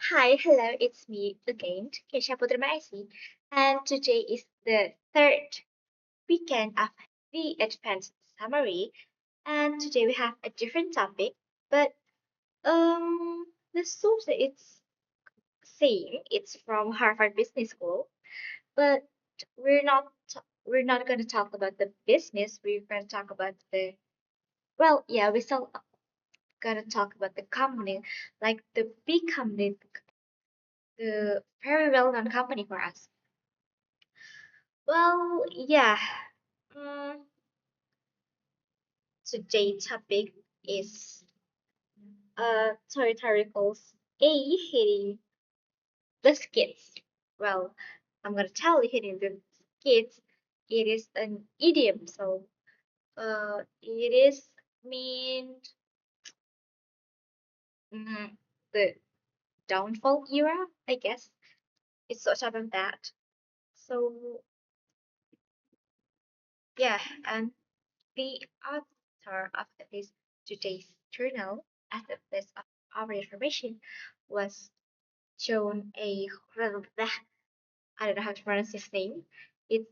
Hi, hello, it's me again, Kesha Putramaisi, and today is the third weekend of the Advanced Summary, and today we have a different topic, but the source it's same, it's from Harvard Business School, but we're not going to talk about the business, we're going to talk about we still going to talk about the company, like the big company, the very well-known company for us. Well, yeah. Mm, Today's topic is territorials A hitting the skids. Well, I'm gonna tell you hitting the skids. It is an idiom, so it is mean mm, the downfall era, I guess. It's sort of that. So yeah, and the author of this today's journal, at the best of our information, was John A. I don't know how to pronounce his name. It's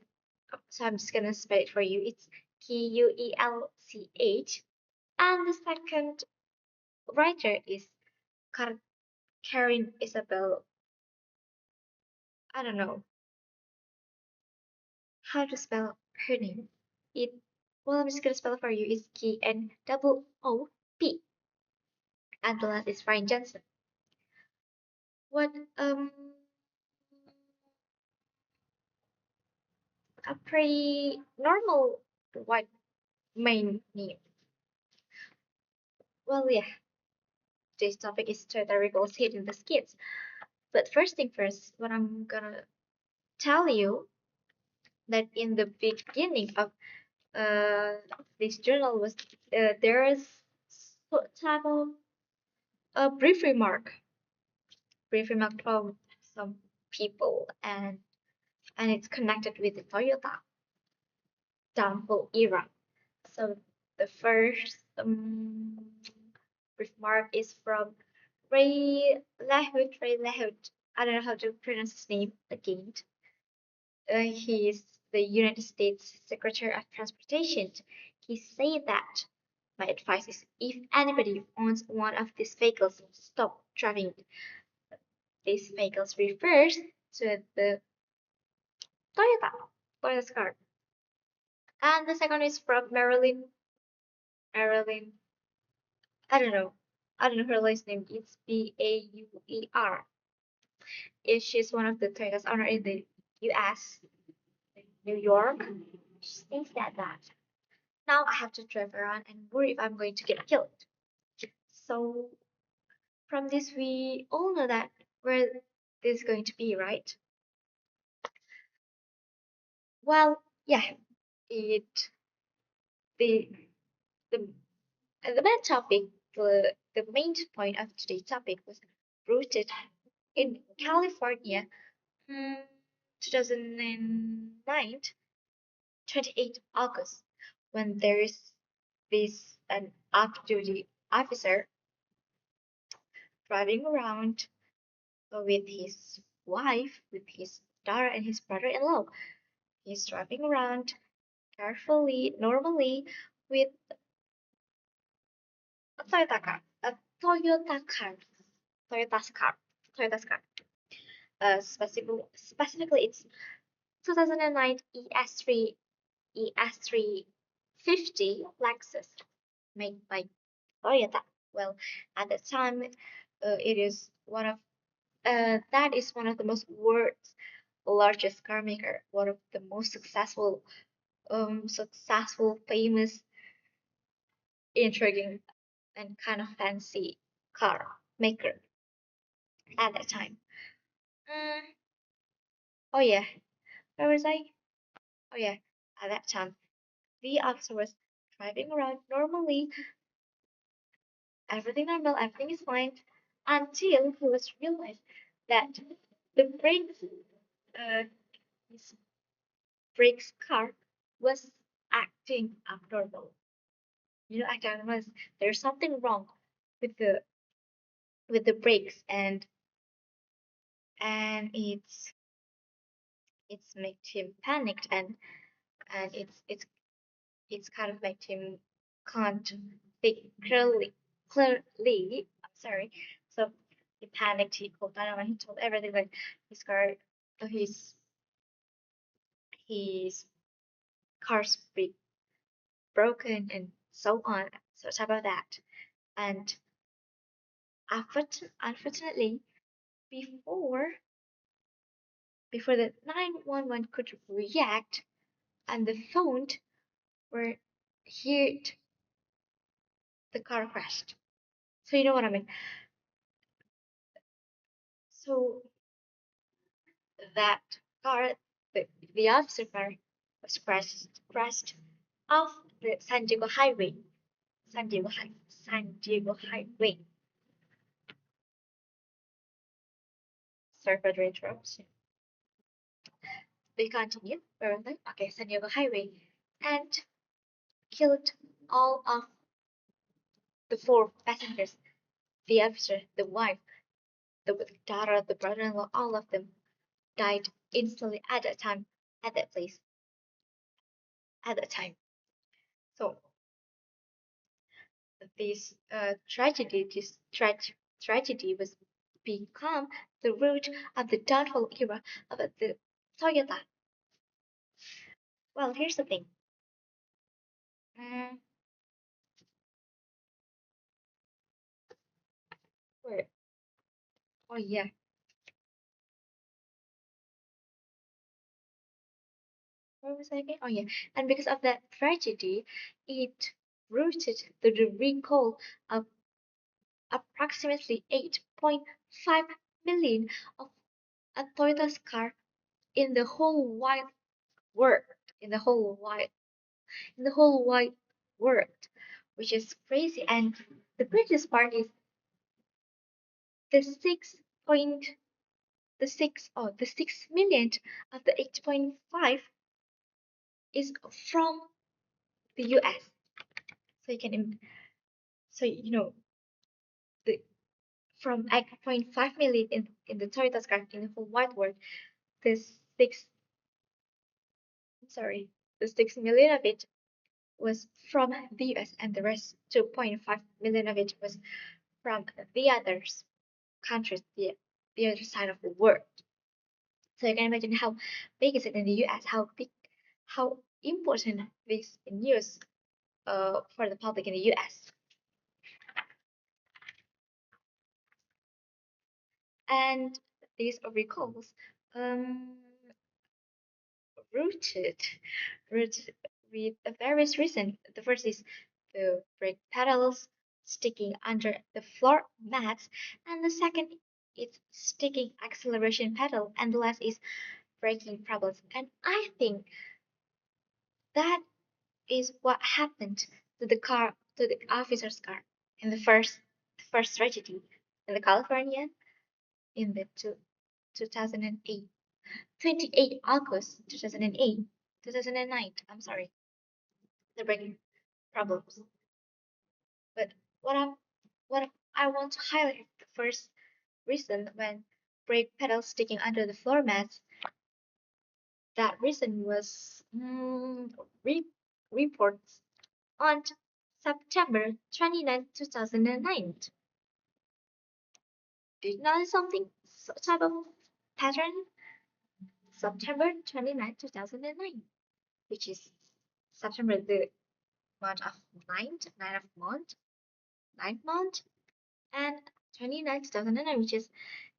so I'm just gonna spell it for you. It's Quelch, and the second writer is Kar- Karen Isabel. I don't know how to spell her name. It well, I'm just gonna spell it for you. It's K N O O P, and the last is Ryan Johnson. What a pretty normal white main name. Well, yeah, this topic is Twitter hitting the skids. But first thing first, what I'm gonna tell you that in the beginning of uh, this journal was there is type of a brief remark from some people, and it's connected with the Toyota downfall era. So the first brief mark is from Ray Lahut. I don't know how to pronounce his name again. He is the United States Secretary of Transportation. He said that my advice is if anybody owns one of these vehicles, stop driving. These vehicles refers to the Toyota, Toyota's car. And the second is from Marilyn, I don't know. I don't know her last name. It's Bauer. She's one of the Toyota's owner in the US, New York. She thinks that now I have to drive around and worry if I'm going to get killed. So from this, we all know that where this is going to be, right? Well, yeah, it the the the main topic, the main point of today's topic was rooted in California, hmm, 2009, 28 August, when there's this an off-duty officer driving around with his wife, with his daughter, and his brother-in-law. He's driving around carefully, normally, with a Toyota car, a Toyota car, Toyota's car, Toyota's car. Specifically, it's 2009 ES350 Lexus made by Toyota. Well, at the time, it is one of that is one of the most world's largest car maker, one of the most famous, intriguing, and kind of fancy car maker at that time. Mm, oh yeah, where was I? Oh yeah, at that time, the officer was driving around normally, everything normal, everything is fine, until he was realized that the uh, his brakes car was acting abnormal. You know, acting abnormal. There's something wrong with the brakes, and and it's made him panicked, and it's kind of made him can't think clearly. I'm sorry. So he panicked. He called 911. He told everything like his car, his his car's broken and so on. So it's about that. And unfortunately, before before the 911 could react and the phone were heard, the car crashed. So you know what I mean. So that car, the officer car, was crashed off the San Diego Highway. San Diego Highway. Sorry for the interruption. We continue. Where was I? Okay, San Diego Highway, and killed all of the four passengers. The officer, the wife, the daughter, the brother-in-law, all of them died instantly at that time, at that place, at that time. So this tragedy was become the root of the downfall era of the Toyota. Well, here's the thing. Mm, where? Oh yeah, where was I again? Oh yeah, and because of that tragedy, it rooted the recall of approximately 8.5 million of a Toyota's car in the whole wide world. In the whole wide in the whole wide world, which is crazy. And the craziest part is the the 6 million of the 8.5 is from the US. So you can so you know the from 8.5 million in the Toyota's car in the whole wide world, the six sorry the 6 million of it was from the US, and the rest 2.5 million of it was from the others countries, the other side of the world. So you can imagine how big is it in the US, how important this news for the public in the US. And these recalls um, rooted rooted with various reasons. The first is the brake pedals sticking under the floor mats, and the second is sticking acceleration pedal, and the last is braking problems. And I think that is what happened to the officer's car in the first tragedy in the California in the 2008, 28 August 2008, 2009. I'm sorry, the braking problems. But what I what I want to highlight the first reason when brake pedals sticking under the floor mats. That reason was reports on September 29, 2009. Did you notice something? Type of pattern? September 29, 2009, which is September the month of ninth month, and 29, 2009, which is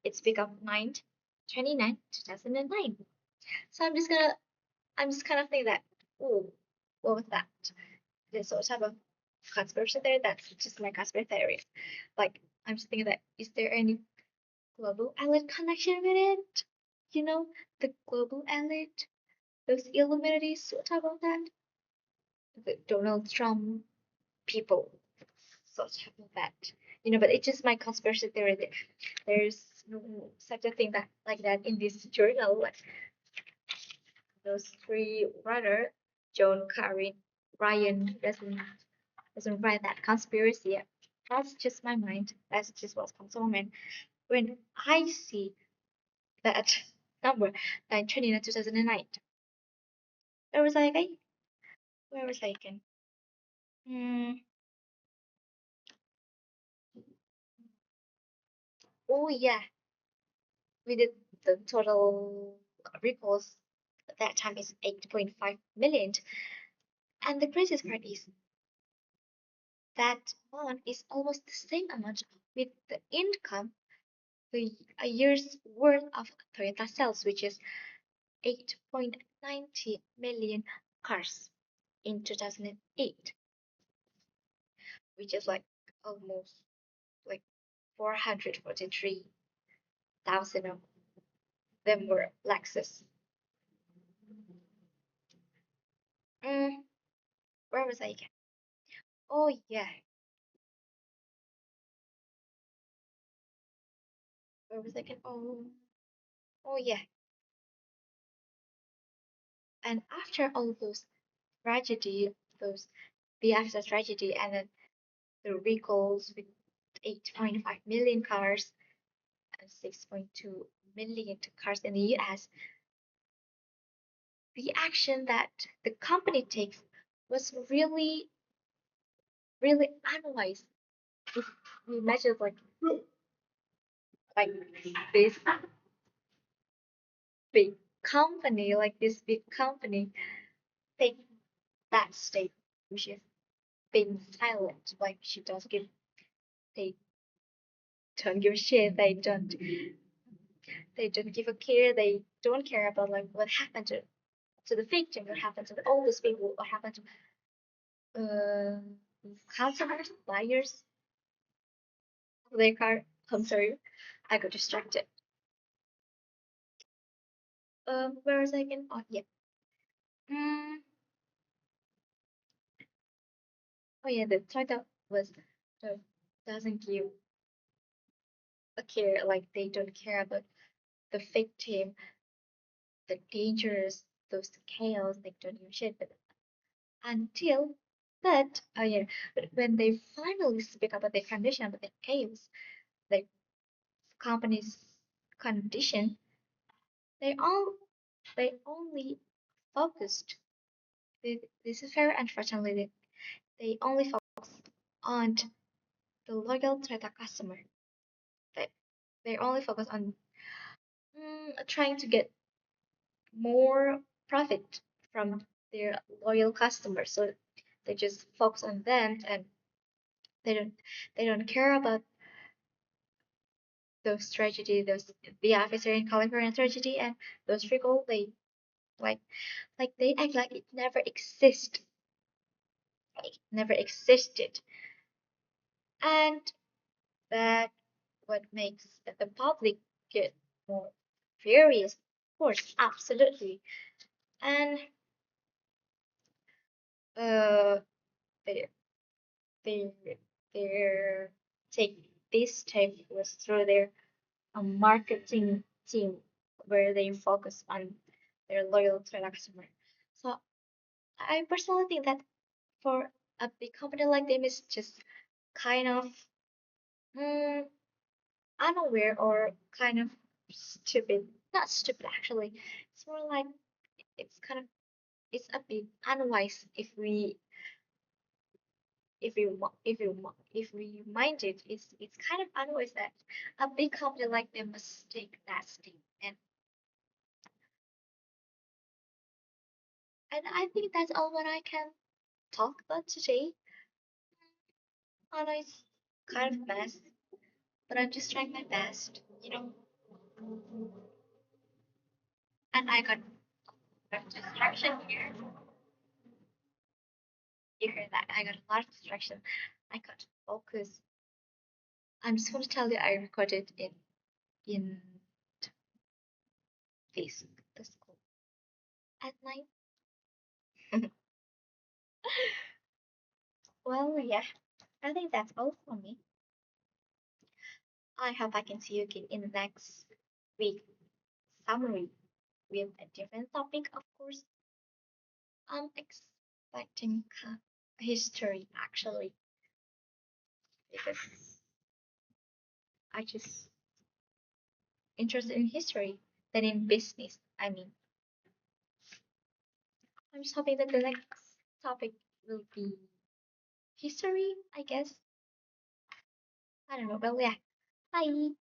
it's become 9/29, 2009. So I'm just kind of thinking that, oh, what was that? There's some type of conspiracy there. That's just my conspiracy theory. Like, I'm just thinking that, is there any global elite connection with it? You know, the global elite, those Illuminati, what about that? The Donald Trump people, so type of that. But it's just my conspiracy theory that there's no such a thing that like that in this journal. Like those three writer, John, Karen, Ryan doesn't write that conspiracy. That's just my mind. That's just what comes to my mind when I see that number 9/29 2009. Where was I again? Where was I again? Hmm. Oh yeah, we did the total recalls at that time is 8.5 million. And the craziest part is that one is almost the same amount with the income a year's worth of Toyota sales, which is 8.90 million cars in 2008, which is like almost like 443,000 of them were Lexus. Mm, where was I again? Oh yeah, where was I again? Oh yeah. And after all those tragedy, those the after tragedy, and then the recalls with 8.5 million cars and 6.2 million cars in the US, the action that the company takes was really unwise. If we measure like this big big company take that step, which is being silent, like she does give they don't give a shit, they don't give a care, they don't care about like what happened to the victim, what happened to all these people, what happened to uh, customers, buyers of their car. I'm sorry, I got distracted. Where was I again? Oh yeah. Mm, oh yeah, the title was doesn't give a care, like they don't care about the victim, the dangers, those chaos, they don't give a shit. But until yeah, but when they finally speak about their condition, about their chaos, the company's condition, they all they only focused. This is very unfortunately they only focus on the loyal Toyota customer. They they only focus on trying to get more profit from their loyal customers. So they just focus on them and they don't they don't care about those tragedy, those the officer in California tragedy and those trickle. They like they act like it never existed, like never existed, and that what makes the public get more furious. Of course, absolutely, and uh, they they their take this step was through their marketing team where they focus on their loyal to customer. So I personally think that for a big company like them is just kind of mm, unaware or kind of stupid. Not stupid actually. It's more like it's kind of it's a bit unwise if we mind it. It's kind of unwise that a big company like them must take that step. And I think that's all what I can talk about today. I know it's kind of mess, but I'm just trying my best, you know. And I got a distraction here. You heard that? I got a lot of distraction. I got to focus. I'm just going to tell you, I recorded in this the school at night. Well, yeah, I think that's all for me. I hope I can see you again in the next week summary with a different topic, of course. I'm expecting history actually because I just interested in history. than in business. I'm just hoping that the next topic will be history, I guess. I don't know, but yeah. Bye.